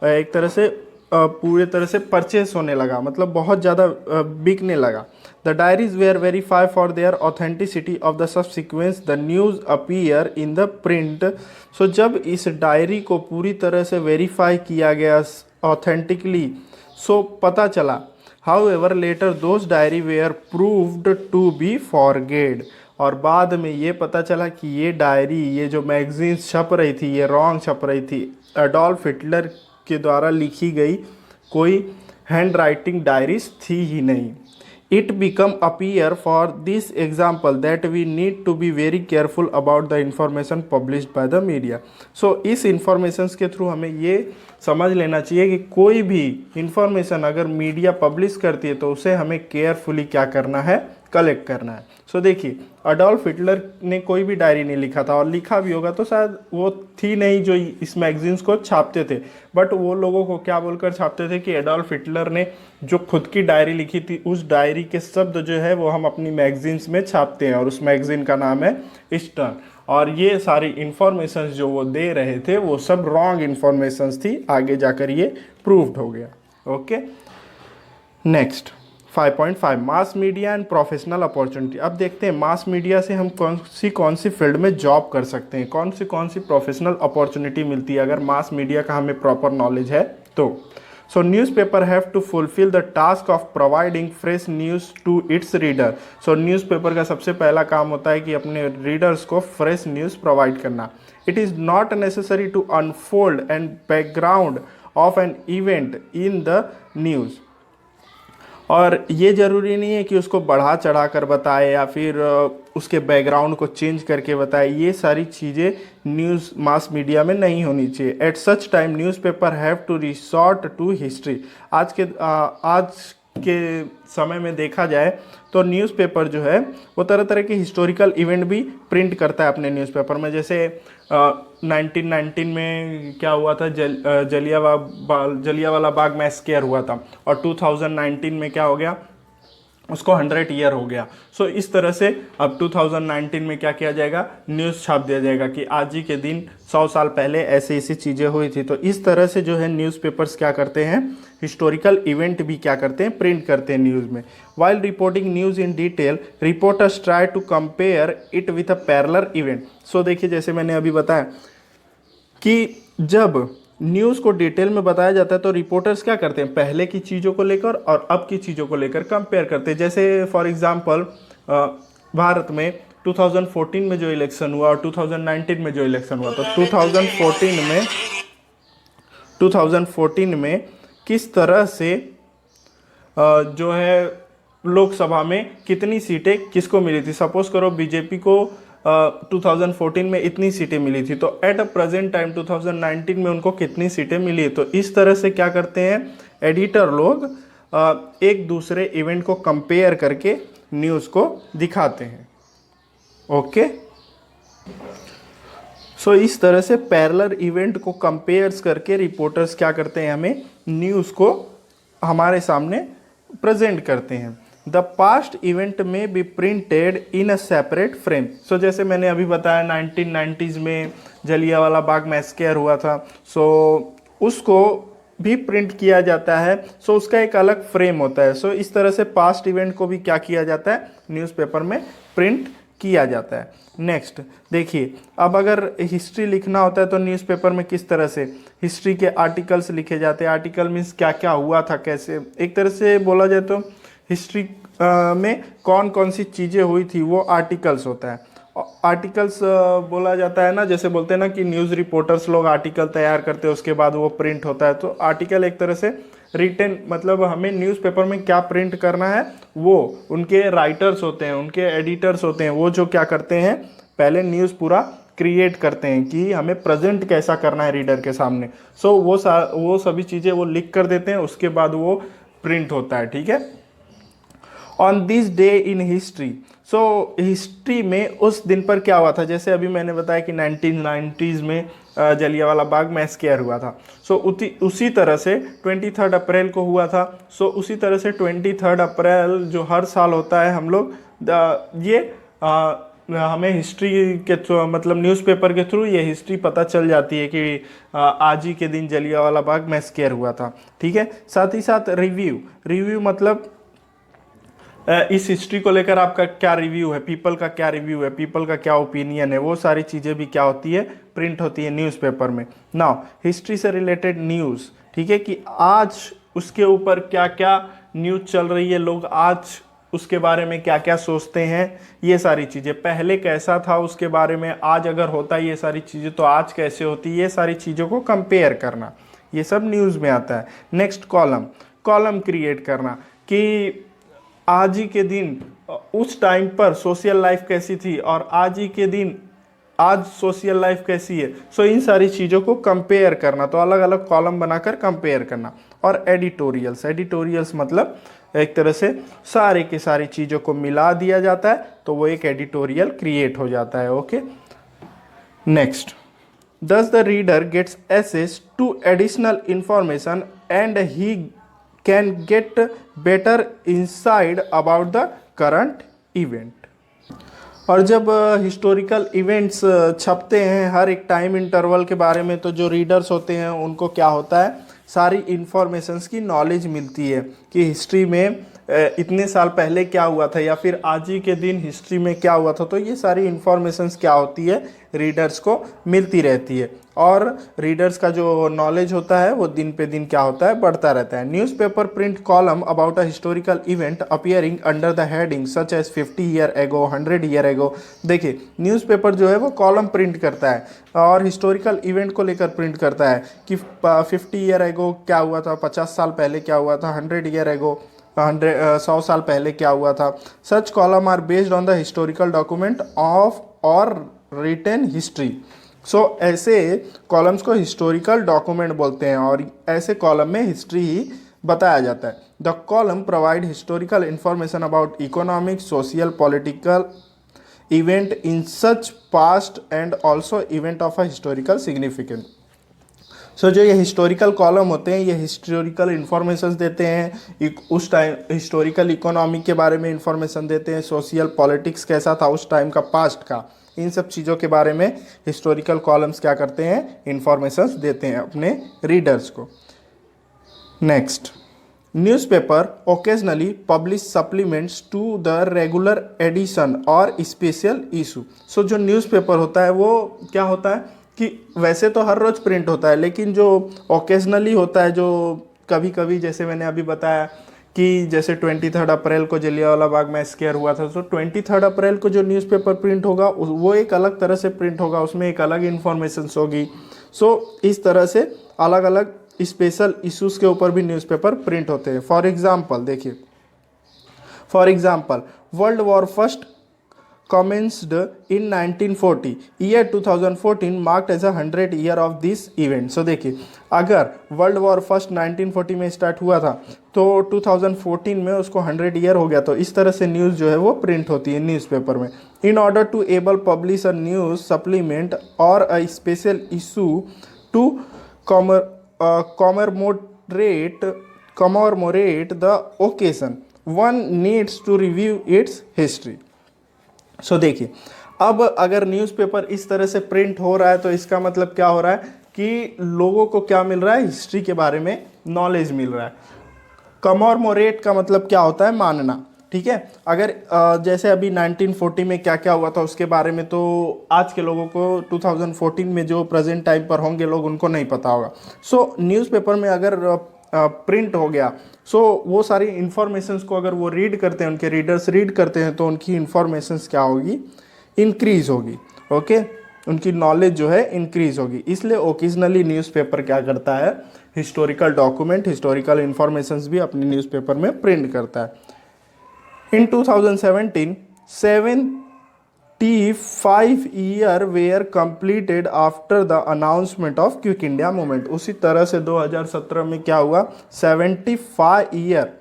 एक तरह से पूरे तरह से परचेस होने लगा, मतलब बहुत ज़्यादा बिकने लगा। The diaries were verify for their authenticity of the subsequence the news appear in the print. So जब इस डायरी को पूरी तरह से वेरीफाई किया गया ऑथेंटिकली, सो पता चला। However later those diary were proved to be forged. और बाद में ये पता चला कि ये डायरी, ये जो मैगजीन छप रही थी, ये रॉन्ग छप रही थी। एडोल्फ हिटलर के द्वारा लिखी गई कोई हैंड राइटिंग डायरीज थी ही नहीं। It become appear for this example that we need to be very careful about the information published by the media. So इस इंफॉर्मेशन के थ्रू हमें ये समझ लेना चाहिए कि कोई भी इंफॉर्मेशन अगर मीडिया पब्लिश करती है तो उसे हमें केयरफुली क्या करना है, कलेक्ट करना है। सो देखिए, अडोल्फ हिटलर ने कोई भी डायरी नहीं लिखा था, और लिखा भी होगा तो शायद वो थी नहीं जो इस मैगजीन्स को छापते थे, बट वो लोगों को क्या बोलकर छापते थे कि एडोल्फ हिटलर ने जो खुद की डायरी लिखी थी उस डायरी के शब्द जो है वो हम अपनी मैगजीन्स में छापते हैं, और उस मैगजीन का नाम है स्टर्न। और ये सारी इंफॉर्मेशन जो वो दे रहे थे वो सब रॉन्ग इंफॉर्मेशन थी, आगे जाकर ये प्रूव्ड हो गया। Okay, next 5.5 mass media and professional opportunity. अब देखते हैं मास मीडिया से हम कौन सी फील्ड में जॉब कर सकते हैं, कौन सी प्रोफेशनल अपॉर्चुनिटी मिलती है अगर मास मीडिया का हमें प्रॉपर नॉलेज है तो। So newspaper have to fulfil the task of providing fresh news to its reader. So newspaper का सबसे पहला काम होता है कि अपने रीडर्स को फ्रेश न्यूज़ प्रोवाइड करना। It is not necessary to unfold and background of an event in the news. और ये ज़रूरी नहीं है कि उसको बढ़ा चढ़ा कर बताए या फिर उसके बैकग्राउंड को चेंज करके बताए, ये सारी चीज़ें न्यूज़ मास मीडिया में नहीं होनी चाहिए। At such time newspaper have to resort to history. आज के समय में देखा जाए तो न्यूज़पेपर जो है वो तरह तरह के हिस्टोरिकल इवेंट भी प्रिंट करता है अपने न्यूज़पेपर में। जैसे 1919 में क्या हुआ था, जलियांवाला बाग मैसेकर हुआ था, और 2019 में क्या हो गया, उसको 100 ईयर हो गया। सो इस तरह से अब 2019 में क्या किया जाएगा, न्यूज़ छाप दिया जाएगा कि आज ही के दिन 100 साल पहले ऐसी ऐसी चीज़ें हुई थी। तो इस तरह से जो है न्यूज़पेपर्स क्या करते हैं, हिस्टोरिकल इवेंट भी क्या करते हैं, प्रिंट करते हैं न्यूज़ में। While reporting news in detail reporters try to compare it with a parallel event. So देखिए, जैसे मैंने अभी बताया कि जब न्यूज़ को डिटेल में बताया जाता है तो रिपोर्टर्स क्या करते हैं, पहले की चीज़ों को लेकर और अब की चीज़ों को लेकर कंपेयर करते हैं। जैसे फॉर एग्जांपल भारत में 2014 में जो इलेक्शन हुआ और 2019 में जो इलेक्शन हुआ, तो 2014 में किस तरह से जो है लोकसभा में कितनी सीटें किसको मिली थी। सपोज करो बीजेपी को 2014 में इतनी सीटें मिली थी, तो एट अ प्रेजेंट टाइम 2019 में उनको कितनी सीटें मिली। तो इस तरह से क्या करते हैं एडिटर लोग, एक दूसरे इवेंट को कंपेयर करके न्यूज़ को दिखाते हैं। ओके, सो इस तरह से पैरेलल इवेंट को कंपेयर्स करके रिपोर्टर्स क्या करते हैं, हमें न्यूज़ को हमारे सामने प्रेजेंट करते हैं। The past event may be printed in a separate frame. So जैसे मैंने अभी बताया 1990s में जलियांवाला बाग मैसेकर हुआ था, सो उसको भी प्रिंट किया जाता है। सो उसका एक अलग फ्रेम होता है। सो इस तरह से पास्ट इवेंट को भी क्या किया जाता है, न्यूज़पेपर में प्रिंट किया जाता है। नेक्स्ट देखिए, अब अगर हिस्ट्री लिखना होता है तो न्यूज़पेपर में किस तरह से हिस्ट्री के आर्टिकल्स लिखे जाते हैं। आर्टिकल मीन्स क्या क्या हुआ था, कैसे, एक तरह से बोला जाए तो हिस्ट्री में कौन कौन सी चीज़ें हुई थी वो आर्टिकल्स होता है। आर्टिकल्स बोला जाता है ना, जैसे बोलते हैं ना कि न्यूज़ रिपोर्टर्स लोग आर्टिकल तैयार करते हैं उसके बाद वो प्रिंट होता है। तो आर्टिकल एक तरह से रिटन, मतलब हमें न्यूज़पेपर में क्या प्रिंट करना है वो उनके राइटर्स होते हैं, उनके एडिटर्स होते हैं, वो जो क्या करते हैं पहले न्यूज़ पूरा क्रिएट करते हैं कि हमें प्रेजेंट कैसा करना है रीडर के सामने। सो वो सभी चीज़ें वो लिख कर देते हैं, उसके बाद वो प्रिंट होता है। ठीक है, on this day in history. So history में उस दिन पर क्या हुआ था, जैसे अभी मैंने बताया कि 1990s में जलियांवाला बाग मैसेकर हुआ था। सो उसी तरह से 23 अप्रैल को हुआ था। सो उसी तरह से 23 अप्रैल जो हर साल होता है, हम लोग ये हमें हिस्ट्री के मतलब न्यूज़पेपर के थ्रू ये हिस्ट्री पता चल जाती है कि आज ही के दिन जलियांवाला बाग मैसेकर हुआ था। ठीक है, साथ ही साथ रिव्यू मतलब इस हिस्ट्री को लेकर आपका क्या रिव्यू है, पीपल का क्या रिव्यू है, पीपल का क्या ओपिनियन है, वो सारी चीज़ें भी क्या होती है, प्रिंट होती है न्यूज़पेपर में। नाउ हिस्ट्री से रिलेटेड न्यूज़, ठीक है, कि आज उसके ऊपर क्या क्या न्यूज़ चल रही है, लोग आज उसके बारे में क्या क्या सोचते हैं, ये सारी चीज़ें, पहले कैसा था उसके बारे में, आज अगर होता है ये सारी चीज़ें तो आज कैसे होती है, ये सारी चीज़ों को कंपेयर करना, ये सब न्यूज़ में आता है। नेक्स्ट कॉलम कॉलम क्रिएट करना कि आज ही के दिन उस टाइम पर सोशल लाइफ कैसी थी और आज ही के दिन आज सोशल लाइफ कैसी है। सो इन सारी चीज़ों को कंपेयर करना, तो अलग अलग कॉलम बनाकर कंपेयर करना। और एडिटोरियल्स मतलब एक तरह से सारे की सारी चीज़ों को मिला दिया जाता है तो वो एक एडिटोरियल क्रिएट हो जाता है। Okay, next, thus the reader gets access to additional information and he can get better insight about the current event। और जब हिस्टोरिकल इवेंट्स छपते हैं हर एक टाइम इंटरवल के बारे में, तो जो रीडर्स होते हैं उनको क्या होता है, सारी इंफॉर्मेशंस की नॉलेज मिलती है कि हिस्ट्री में इतने साल पहले क्या हुआ था या फिर आज ही के दिन हिस्ट्री में क्या हुआ था। तो ये सारी इंफॉर्मेशंस क्या होती है, रीडर्स को मिलती रहती है और रीडर्स का जो नॉलेज होता है वो दिन पे दिन क्या होता है, बढ़ता रहता है। Newspaper print column about a historical event appearing under the heading such as 50 year ago, 100 year ago. देखिए, न्यूज़पेपर जो है वो कॉलम प्रिंट करता है और हिस्टोरिकल इवेंट को लेकर प्रिंट करता है कि 50 ईयर एगो क्या हुआ था, 50 साल पहले क्या हुआ था, 100 ईयर एगो 100 साल पहले क्या हुआ था। Such column are based on the historical document of or written history. So ऐसे कॉलम्स को हिस्टोरिकल डॉक्यूमेंट बोलते हैं और ऐसे कॉलम में हिस्ट्री ही बताया जाता है। The column provide historical information about economic, social, political event in such past and also event of a historical significance. So जो ये हिस्टोरिकल कॉलम होते हैं ये हिस्टोरिकल इन्फॉर्मेशन देते हैं, उस टाइम हिस्टोरिकल इकोनॉमी के बारे में इंफॉर्मेशन देते हैं, सोशल पॉलिटिक्स कैसा था उस टाइम का, पास्ट का, इन सब चीज़ों के बारे में हिस्टोरिकल कॉलम्स क्या करते हैं, इंफॉर्मेशन देते हैं अपने रीडर्स को। Next, newspaper occasionally publish supplements to the regular edition और स्पेशल इशू। सो जो न्यूज़पेपर होता है वो क्या होता है कि वैसे तो हर रोज़ प्रिंट होता है, लेकिन जो ओकेजनली होता है, जो कभी कभी, जैसे मैंने अभी बताया कि जैसे 23 अप्रैल को जलियांवाला बाग मैसेकर हुआ था, तो 23 अप्रैल को जो न्यूज़पेपर प्रिंट होगा वो एक अलग तरह से प्रिंट होगा, उसमें एक अलग इन्फॉर्मेशन होगी। सो इस तरह से अलग अलग स्पेशल इश्यूज़ के ऊपर भी न्यूज़पेपर प्रिंट होते हैं। फॉर एग्जाम्पल देखिए, for example world war first commenced in 1940, year 2014 marked as a 100 year of this event। so देखिए, अगर वर्ल्ड वॉर फर्स्ट 1940 में स्टार्ट हुआ था तो 2014 में उसको 100 ईयर हो गया। तो इस तरह से न्यूज़ जो है वो प्रिंट होती है न्यूज़पेपर में। In order to able publish a news supplement or a special issue to commemorate the occasion, one needs to review its history। So देखिए, अब अगर न्यूज़पेपर इस तरह से प्रिंट हो रहा है तो इसका मतलब क्या हो रहा है कि लोगों को क्या मिल रहा है, हिस्ट्री के बारे में नॉलेज मिल रहा है। कमोरमोरेट का मतलब क्या होता है, मानना, ठीक है। अगर जैसे अभी 1940 में क्या क्या हुआ था उसके बारे में तो आज के लोगों को 2014 में जो प्रेजेंट टाइम पर होंगे लोग उनको नहीं पता होगा। सो न्यूज़पेपर में अगर प्रिंट हो गया, सो वो सारी इंफॉर्मेशंस को अगर वो रीड करते हैं, उनके रीडर्स रीड करते हैं तो उनकी इंफॉर्मेशंस क्या होगी, इंक्रीज होगी। ओके, उनकी नॉलेज जो है इंक्रीज होगी। इसलिए ओकेजनली न्यूज़पेपर क्या करता है, हिस्टोरिकल डॉक्यूमेंट, हिस्टोरिकल इंफॉर्मेशंस भी अपने न्यूज़पेपर में प्रिंट करता है। In 2017 75 year were completed after the announcement of Quit India Movement. उसी तरह से 2017 में क्या हुआ, 75 ईयर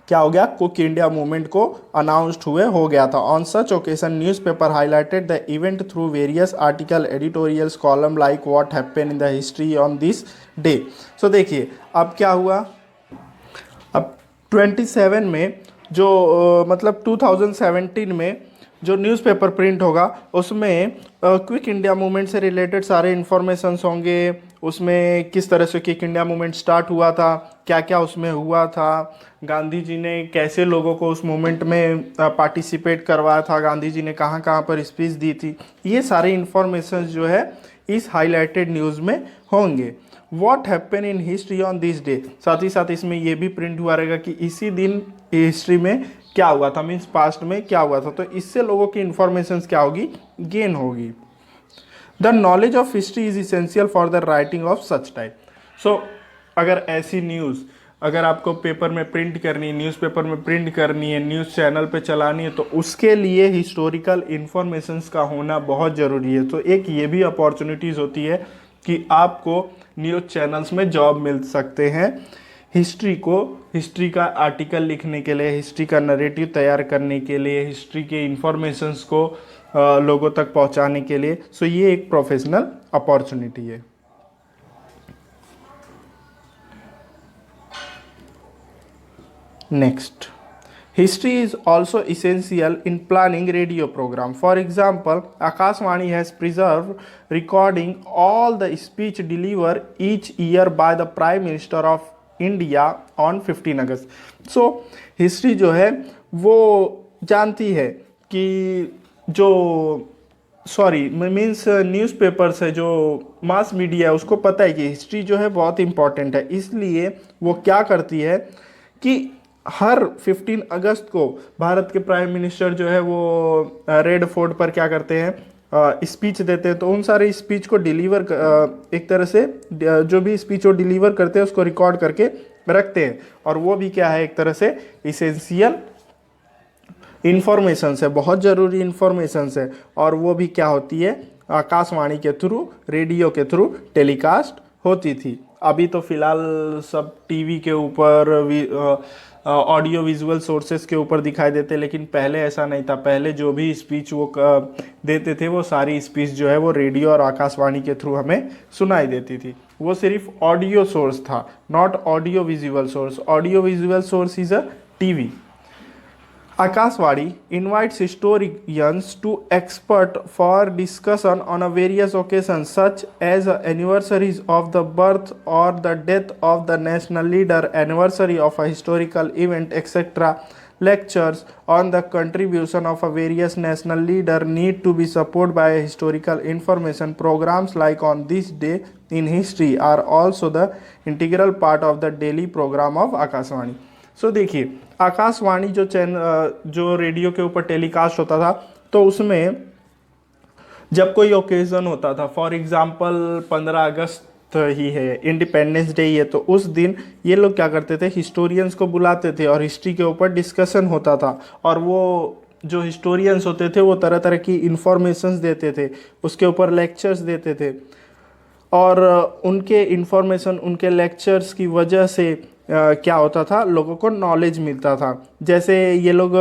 क्या हो गया, क्विक इंडिया मूवमेंट को अनाउंस्ड हुए हो गया था। On such occasion newspaper highlighted the event through various article, editorials, column like what happen in the history on this day. So देखिए, अब क्या हुआ, अब 27 में जो मतलब 2017 में जो न्यूज़पेपर प्रिंट होगा उसमें क्विक इंडिया मूवमेंट से रिलेटेड सारे इन्फॉर्मेशंस होंगे। उसमें किस तरह से क्विक इंडिया मूवमेंट स्टार्ट हुआ था, क्या क्या उसमें हुआ था, गांधी जी ने कैसे लोगों को उस मूवमेंट में पार्टिसिपेट करवाया था, गांधी जी ने कहाँ कहाँ पर स्पीच दी थी, ये सारे इन्फॉर्मेशंस जो है इस हाईलाइटेड न्यूज़ में होंगे। What happen in history on this day, साथ ही साथ इसमें यह भी प्रिंट हुआ रहेगा कि इसी दिन हिस्ट्री में क्या हुआ था, मीन्स पास्ट में क्या हुआ था। तो इससे लोगों की इंफॉर्मेशन क्या होगी, गेन होगी। The knowledge of history is essential for the writing of such type. So अगर ऐसी न्यूज़ अगर आपको पेपर में प्रिंट करनी है, न्यूज़पेपर में प्रिंट करनी है, न्यूज़ चैनल पे चलानी है, तो उसके लिए हिस्टोरिकल इन्फॉर्मेशंस का होना बहुत ज़रूरी है। तो एक ये भी अपॉर्चुनिटीज़ होती है कि आपको न्यूज़ चैनल्स में जॉब मिल सकते हैं हिस्ट्री का आर्टिकल लिखने के लिए, हिस्ट्री का नरेटिव तैयार करने के लिए, हिस्ट्री के इन्फॉर्मेशंस को लोगों तक पहुंचाने के लिए। सो ये एक प्रोफेशनल अपॉर्चुनिटी है। Next, history is also essential in planning radio program. For example, Akashvani has preserved recording all the speech delivered each year by the Prime Minister of India on 15 August. So, history जो है वो जानती है कि जो means newspapers है, जो mass media है, उसको पता है कि हिस्ट्री जो है बहुत इंपॉर्टेंट है। इसलिए वो क्या करती है कि हर 15 अगस्त को भारत के प्राइम मिनिस्टर जो है वो रेड फोर्ट पर क्या करते हैं, स्पीच देते हैं। तो उन सारे स्पीच को डिलीवर एक तरह से जो भी स्पीच वो डिलीवर करते हैं उसको रिकॉर्ड करके रखते हैं। और वो भी क्या है, एक तरह से इसेंशियल इन्फॉर्मेशंस है, बहुत ज़रूरी इन्फॉर्मेशंस है। और वो भी क्या होती है, आकाशवाणी के थ्रू, रेडियो के थ्रू टेलीकास्ट होती थी। अभी तो फिलहाल सब टीवी के ऊपर ऑडियो विजुअल सोर्सेस के ऊपर दिखाई देते, लेकिन पहले ऐसा नहीं था। पहले जो भी स्पीच वो देते थे वो सारी स्पीच जो है वो रेडियो और आकाशवाणी के थ्रू हमें सुनाई देती थी। वो सिर्फ ऑडियो सोर्स था, not audio visual source. Audio visual source is a TV. Akashvani invites historians to expert for discussion on a various occasions such as anniversaries of the birth or the death of the national leader, anniversary of a historical event, etc. Lectures on the contribution of a various national leader need to be supported by historical information. Programs like On This Day in History are also the integral part of the daily program of Akashvani. सो देखिए, आकाशवाणी जो radio के ऊपर telecast होता था, तो उसमें जब कोई ओकेज़न होता था, फॉर एग्जांपल 15 अगस्त ही है, इंडिपेंडेंस डे ही है, तो उस दिन ये लोग क्या करते थे, हिस्टोरियंस को बुलाते थे और हिस्ट्री के ऊपर डिस्कशन होता था। और वो जो हिस्टोरियंस होते थे वो तरह तरह की इंफॉर्मेशंस देते थे, उसके ऊपर लेक्चर्स देते थे। और उनके इंफॉर्मेशन, उनके लेक्चर्स की वजह से क्या होता था, लोगों को नॉलेज मिलता था। जैसे ये लोग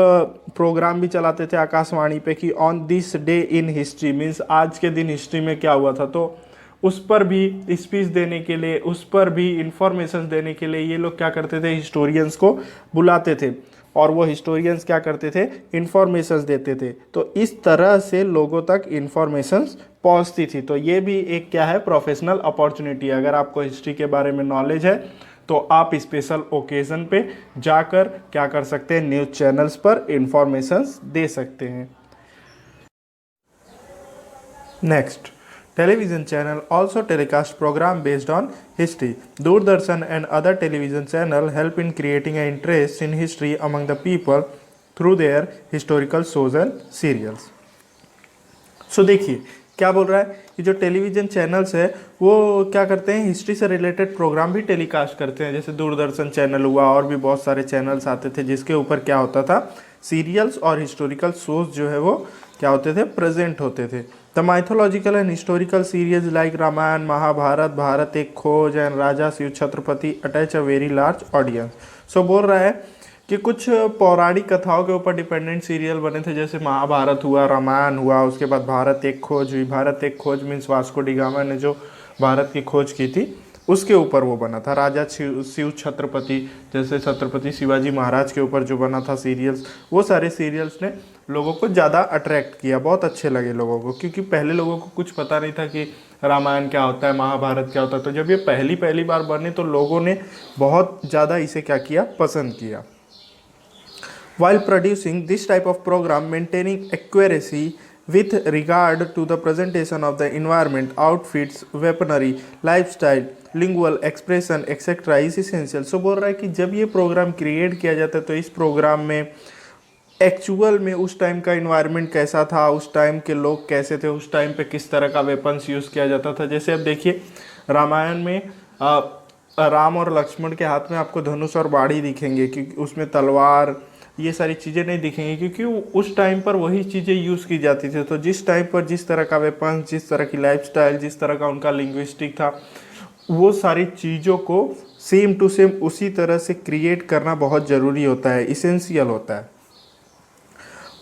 प्रोग्राम भी चलाते थे आकाशवाणी पे कि on this day in history, means आज के दिन हिस्ट्री में क्या हुआ था। तो उस पर भी स्पीच देने के लिए, उस पर भी इंफॉर्मेशन देने के लिए ये लोग क्या करते थे, हिस्टोरियंस को बुलाते थे। और वो हिस्टोरियंस क्या करते थे, इंफॉर्मेशंस देते थे। तो इस तरह से लोगों तक इंफॉर्मेशंस पहुंचती थी। तो ये भी एक क्या है, प्रोफेशनल अपॉर्चुनिटी। अगर आपको हिस्ट्री के बारे में नॉलेज है तो आप स्पेशल ओकेज़न पे जाकर क्या कर सकते हैं, न्यूज़ चैनल्स पर इंफॉर्मेशंस दे सकते हैं। Next, television channel also telecast program based on history. Doordarshan and other television channel help in creating an interest in history among the people through their historical shows and serials. So देखिए क्या बोल रहा है, ये जो television channels है वो क्या करते हैं, हिस्ट्री से रिलेटेड प्रोग्राम भी टेलीकास्ट करते हैं। जैसे दूरदर्शन चैनल हुआ, और भी बहुत सारे चैनल्स आते थे जिसके ऊपर क्या होता था, सीरियल्स और हिस्टोरिकल शोज जो है वो क्या होते थे, प्रेजेंट होते थे। The mythological and historical serials like Ramayan, Mahabharat, Bharat Ek Khoj and Raja Shiv Chhatrapati attach a very large audience. So बोल रहा है कि कुछ पौराणिक कथाओं के ऊपर डिपेंडेंट सीरियल बने थे, जैसे महाभारत हुआ, रामायण हुआ, उसके बाद भारत एक खोज हुई। भारत एक खोज मीन्स वास्को डी गामा ने जो भारत की खोज की थी उसके ऊपर वो बना था। राजा शिव छत्रपति, जैसे छत्रपति शिवाजी महाराज के ऊपर जो बना था सीरियल्स, वो सारे सीरियल्स ने लोगों को ज़्यादा अट्रैक्ट किया, बहुत अच्छे लगे लोगों को, क्योंकि पहले लोगों को कुछ पता नहीं था कि रामायण क्या होता है, महाभारत क्या होता है। तो जब ये पहली बार बने तो लोगों ने बहुत ज़्यादा इसे क्या किया, पसंद किया। While producing this type of program, maintaining accuracy with regard to the presentation of the environment, outfits, weaponry, lifestyle, lingual expression, etc. is essential. So बोल रहा है कि जब ये प्रोग्राम क्रिएट किया जाता है तो इस प्रोग्राम में एक्चुअल में उस टाइम का इन्वायरमेंट कैसा था, उस टाइम के लोग कैसे थे, उस टाइम पे किस तरह का वेपन्स यूज़ किया जाता था। जैसे अब देखिए रामायण में राम और लक्ष्मण के हाथ में आपको धनुष और बाड़ी दिखेंगे, क्योंकि उसमें तलवार ये सारी चीज़ें नहीं दिखेंगी, क्योंकि उस टाइम पर वही चीज़ें यूज़ की जाती थी। तो जिस टाइम पर जिस तरह का वेपन, जिस तरह की लाइफस्टाइल, जिस तरह का उनका लिंग्विस्टिक था, वो सारी चीज़ों को सेम टू सेम उसी तरह से क्रिएट करना बहुत ज़रूरी होता है, इसेंशियल होता है।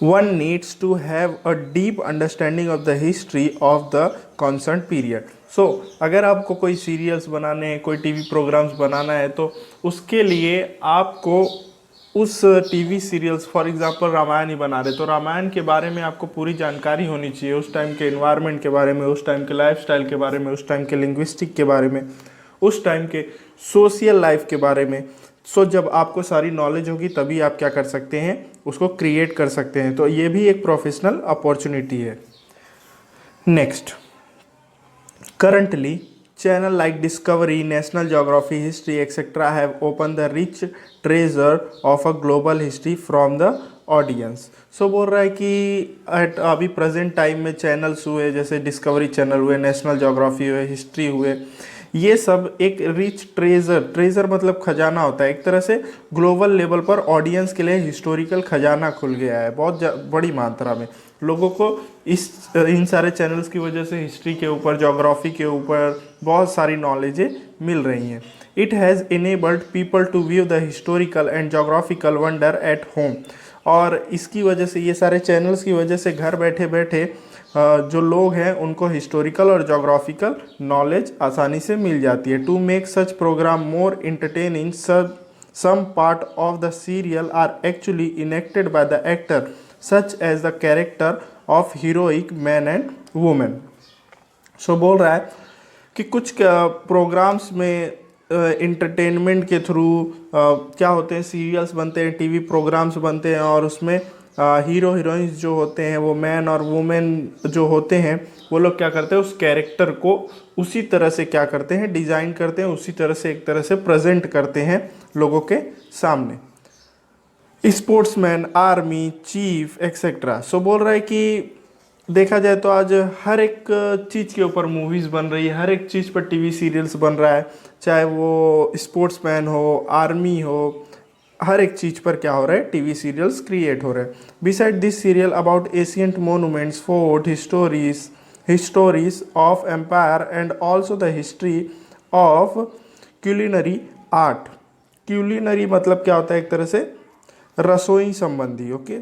One needs to have a deep understanding of the history of the concerned period. So, अगर आपको कोई सीरियल्स बनाने हैं, कोई टीवी प्रोग्राम्स बनाना है, तो उसके लिए आपको उस TV serials, for example Ramayan ही बना रहे, तो रामायण के बारे में आपको पूरी जानकारी होनी चाहिए, उस टाइम के एनवायरनमेंट के बारे में, उस टाइम के लाइफस्टाइल के बारे में, उस टाइम के लिंग्विस्टिक के बारे में, उस टाइम के सोशल लाइफ के बारे में। जब आपको सारी नॉलेज होगी तभी आप क्या कर सकते हैं, उसको क्रिएट कर सकते हैं। तो ये भी एक प्रोफेशनल अपॉर्चुनिटी है। Next, currently channel like discovery, national geography, history etcetera have open the rich treasure of a global history from the audience. बोल रहा है कि अभी प्रेजेंट टाइम में चैनल्स हुए, जैसे डिस्कवरी चैनल हुए, नेशनल ज्योग्राफी हुए, हिस्ट्री हुए, ये सब एक रिच ट्रेजर मतलब खजाना होता है। एक तरह से ग्लोबल लेवल पर ऑडियंस के लिए हिस्टोरिकल खजाना खुल गया है बहुत बड़ी मात्रा में। लोगों को इन सारे चैनल्स की वजह से हिस्ट्री के ऊपर, ज्योग्राफी के ऊपर बहुत सारी नॉलेजें मिल रही हैं। It has enabled people to view the historical and geographical wonder at home. और इसकी वजह से, ये सारे चैनल्स की वजह से घर बैठे बैठे जो लोग हैं उनको हिस्टोरिकल और जोग्राफिकल नॉलेज आसानी से मिल जाती है। To make such programme more entertaining, some part of the serial are actually enacted by the actor such as the character of heroic man and women. बोल रहा है कि कुछ प्रोग्राम्स में इंटरटेनमेंट के थ्रू क्या होते हैं, सीरियल्स बनते हैं, टीवी प्रोग्राम्स बनते हैं, और उसमें हीरो हीरोइंस जो होते हैं वो मैन और वुमेन जो होते हैं वो लोग क्या करते हैं, उस कैरेक्टर को उसी तरह से क्या करते हैं, डिज़ाइन करते हैं, उसी तरह से एक तरह से प्रेजेंट करते हैं लोगों के सामने। Sportsman, army chief etcetera. बोल रहा है कि देखा जाए तो आज हर एक चीज़ के ऊपर मूवीज़ बन रही है, हर एक चीज़ पर टीवी सीरियल्स बन रहा है, चाहे वो स्पोर्ट्समैन हो, आर्मी हो, हर एक चीज़ पर क्या हो रहा है, टीवी सीरियल्स क्रिएट हो रहे हैं। Beside this serial about ancient monuments, fort, histories of empire and also the history of culinary art. Culinary मतलब क्या होता है, एक तरह से रसोई संबंधी। Okay,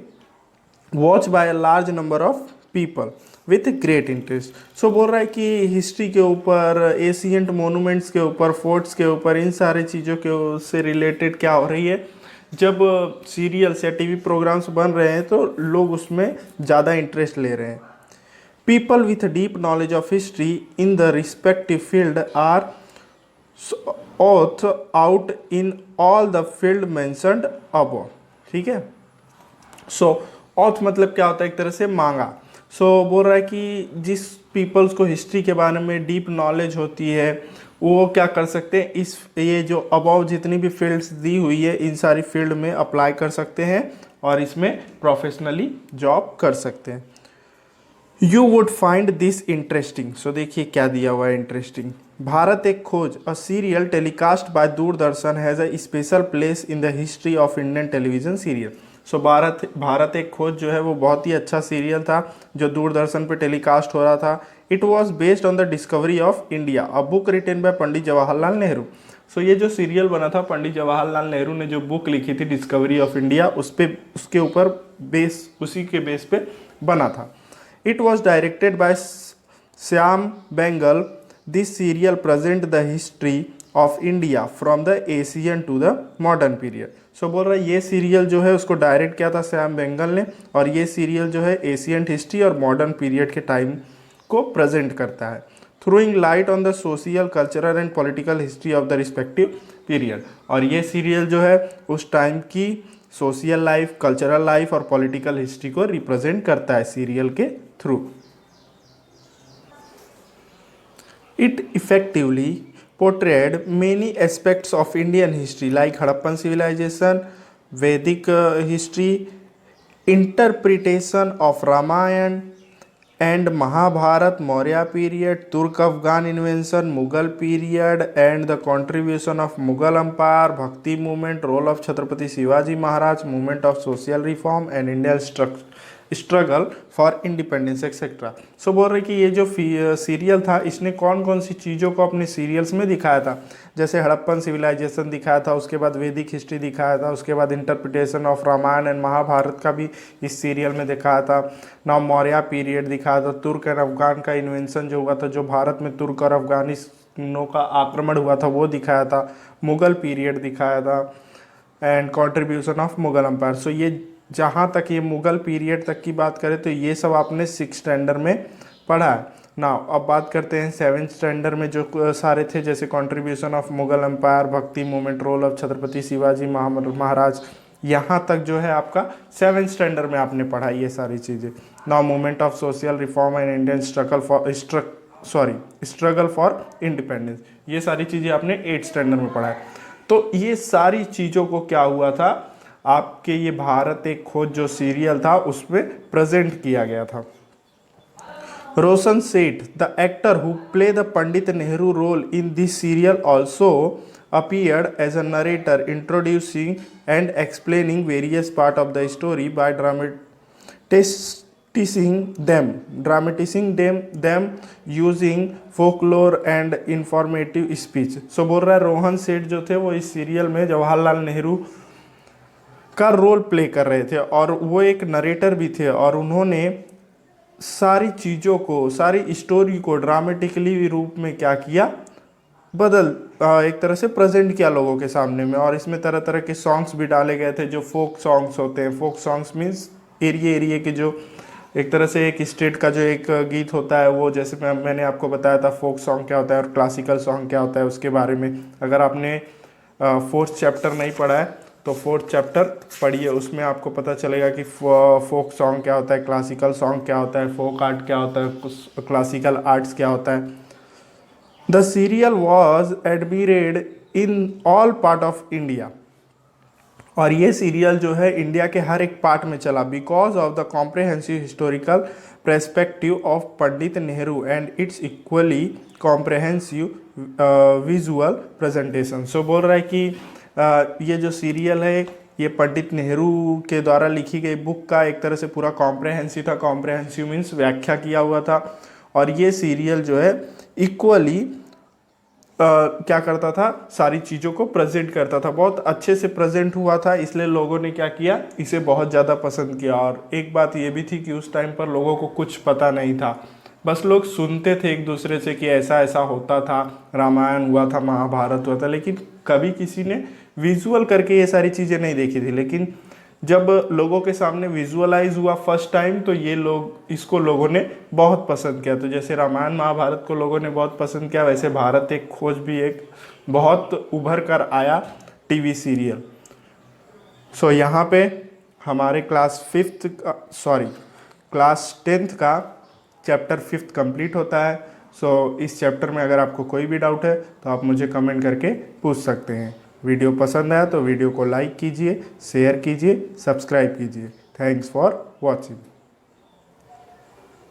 watch by a large number of people with great interest. बोल रहा है कि हिस्ट्री के ऊपर, एशियंट मोनूमेंट्स के ऊपर, फोर्ट्स के ऊपर, इन सारे चीज़ों के से रिलेटेड क्या हो रही है, जब सीरियल्स या टीवी प्रोग्राम्स बन रहे हैं तो लोग उसमें ज़्यादा इंटरेस्ट ले रहे हैं। People with deep knowledge of history in the respective field are sought out in all the field mentioned above. ठीक है, ऑथ मतलब क्या होता है, एक तरह से मांगा। बोल रहा है कि जिस पीपल्स को हिस्ट्री के बारे में डीप नॉलेज होती है वो क्या कर सकते हैं, इस ये जो अबाउ जितनी भी फील्ड्स दी हुई है इन सारी फील्ड में अप्लाई कर सकते हैं और इसमें प्रोफेशनली जॉब कर सकते हैं। You would find this interesting. देखिए क्या दिया हुआ है interesting. Bharat Ek Khoj, a serial telecast by Doordarshan has a special place in the history of Indian television serial. Bharat Ek Khoj जो है वो बहुत ही अच्छा सीरियल था जो दूरदर्शन पे टेलीकास्ट हो रहा था। It was based on the Discovery of India, a book written by Pandit Jawaharlal Nehru. ये जो सीरियल बना था, पंडित जवाहरलाल नेहरू ने जो बुक लिखी थी डिस्कवरी ऑफ इंडिया, उसके ऊपर उसी के बेस पे बना था। It was directed by Shyam Benegal. This serial present the history of India from the asian to the modern period. बोल रहा है ये सीरियल जो है उसको डायरेक्ट किया था श्याम बेंगल ने, और ये सीरियल जो है एशियंट हिस्ट्री और मॉडर्न पीरियड के टाइम को प्रेजेंट करता है, throwing light on the social, cultural and political history of the respective period. और ये सीरियल जो है उस टाइम की सोशल लाइफ, कल्चरल लाइफ और पॉलिटिकल हिस्ट्री को रिप्रेजेंट करता है सीरियल के through. It effectively portrayed many aspects of Indian history like Harappan civilization, Vedic history, interpretation of Ramayana, and Mahabharat, Maurya period, Turk Afghan invasion, Mughal period, and the contribution of Mughal Empire, Bhakti movement, role of Chhatrapati Shivaji Maharaj, movement of social reform, and India's struggle for independence etcetera. So बोल रहे कि ये जो serial था इसने कौन कौन सी चीज़ों को अपने सीरियल्स में दिखाया था, जैसे हड़प्पन सिविलाइजेशन दिखाया था, उसके बाद वैदिक हिस्ट्री दिखाया था, उसके बाद interpretation of Ramayana and Mahabharata का भी इस सीरियल में दिखाया था। नाउ मौर्या पीरियड दिखाया था, तुर्क एंड अफगान का इन्वेंशन जो हुआ था, जो भारत में तुर्क और अफगानिस्तानों का आक्रमण हुआ था वो दिखाया था, मुगल पीरियड दिखाया था and contribution of Mughal empire. So ये जहाँ तक ये मुगल पीरियड तक की बात करें तो ये सब आपने 6th स्टैंडर्ड में पढ़ा है ना। अब बात करते हैं 7th स्टैंडर्ड में जो सारे थे, जैसे contribution of Mughal empire, Bhakti movement, role of Chhatrapati Shivaji Maharaj, यहाँ तक जो है आपका 7th स्टैंडर्ड में आपने पढ़ा ये सारी चीज़ें। Now movement of social reform and Indian struggle for independence, ये सारी चीज़ें आपने 8th स्टैंडर्ड में पढ़ा है। तो ये सारी चीज़ों को क्या हुआ था, आपके ये भारत एक खोज जो सीरियल था उसमें प्रेजेंट किया गया था। Roshan Seth, the actor who play the Pandit Nehru role in this serial also appeared as a narrator, introducing and explaining various part of the story by dramatizing them using folklore and informative speech। सो बोल रहा है रोहन सेठ जो थे वो इस सीरियल में जवाहरलाल नेहरू का रोल प्ले कर रहे थे और वो एक नरेटर भी थे, और उन्होंने सारी चीज़ों को, सारी स्टोरी को ड्रामेटिकली रूप में क्या किया, एक तरह से प्रेजेंट किया लोगों के सामने में। और इसमें तरह तरह के सॉन्ग्स भी डाले गए थे जो फोक सॉन्ग्स होते हैं। फोक सॉन्ग्स मीन्स एरिए के जो एक तरह से एक स्टेट का जो एक गीत होता है वो, जैसे मैंने आपको बताया था फोक सॉन्ग क्या होता है और क्लासिकल सॉन्ग क्या होता है उसके बारे में। अगर आपने 4th चैप्टर नहीं पढ़ा है तो 4th चैप्टर पढ़िए, उसमें आपको पता चलेगा कि फोक सॉन्ग क्या होता है, क्लासिकल सॉन्ग क्या होता है, फोक आर्ट क्या होता है, क्लासिकल आर्ट्स क्या होता है। The serial was admired in all part of India, और ये सीरियल जो है इंडिया के हर एक पार्ट में चला, because of the comprehensive historical perspective of Pandit Nehru and its equally comprehensive visual presentation. So बोल रहा है कि ये जो सीरियल है ये पंडित नेहरू के द्वारा लिखी गई बुक का एक तरह से पूरा कॉम्प्रहेंसिव था। कॉम्प्रहेंसिव मीन्स व्याख्या किया हुआ था, और ये सीरियल जो है इक्वली क्या करता था, सारी चीज़ों को प्रेजेंट करता था, बहुत अच्छे से प्रेजेंट हुआ था, इसलिए लोगों ने क्या किया, इसे बहुत ज़्यादा पसंद किया। और एक बात ये भी थी कि उस टाइम पर लोगों को कुछ पता नहीं था, बस लोग सुनते थे एक दूसरे से कि ऐसा ऐसा होता था, रामायण हुआ था, महाभारत हुआ था, लेकिन कभी किसी ने विजुअल करके ये सारी चीज़ें नहीं देखी थी। लेकिन जब लोगों के सामने विजुअलाइज हुआ फर्स्ट टाइम तो ये इसको लोगों ने बहुत पसंद किया। तो जैसे रामायण महाभारत को लोगों ने बहुत पसंद किया, वैसे भारत एक खोज भी एक बहुत उभर कर आया टीवी सीरियल। सो यहाँ पे हमारे क्लास 10th का चैप्टर 5th कंप्लीट होता है। सो इस चैप्टर में अगर आपको कोई भी डाउट है तो आप मुझे कमेंट करके पूछ सकते हैं। वीडियो पसंद आया तो वीडियो को लाइक कीजिए, शेयर कीजिए, सब्सक्राइब कीजिए। Thanks for watching.